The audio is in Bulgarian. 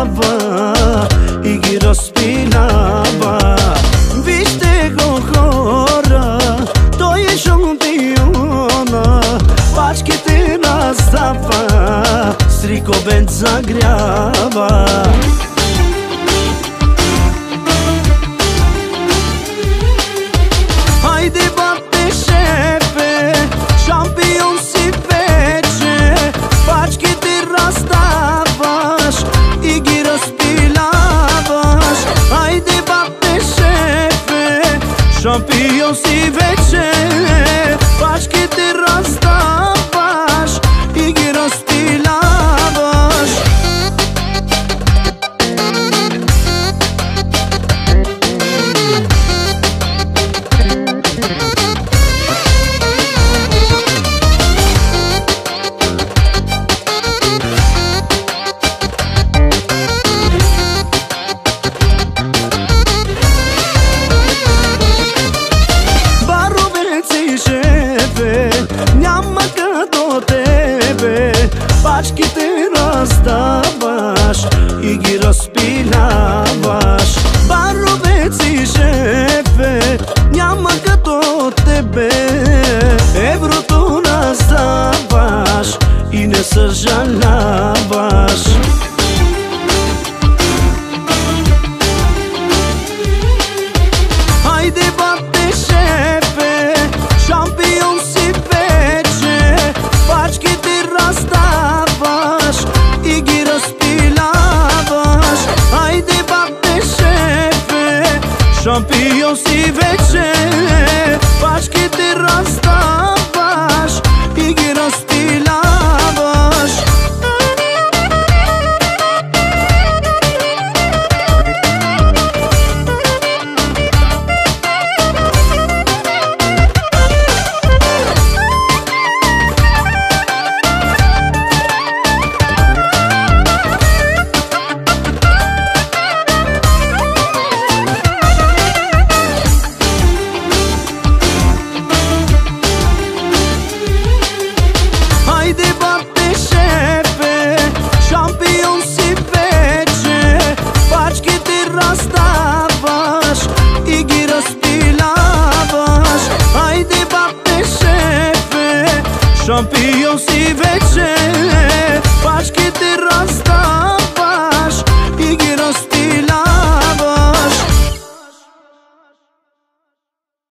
razdava i gi raspinava. Viste go hora, to je šampiona, pačke ti razdava, striko bend zagrijava. Hajde bate šefe, šampion si veče, pačke ti razdavaš i gi raspilavaš. Hajde bate šefe, šampion si veče, pačke ti razdavaš i gi raspilavaš. Няма като тебе, пачки ти раздаваш и ги разпиляваш. Баровец и шефе, няма като тебе, еврото раздаваш и не съжаляваш. Хайде бате шефе, шампион си вече, пачки ти раздаваш и ги разпиляваш. Хайде бате шефе, шампион си вече, пачки ти раздаваш и ги разпиляваш. Хайде бате шефе, шампион си вече, пачки ти раздаваш и ги разпиляваш. Хайде бате шефе, шампион си вече, пачки ти раздаваш.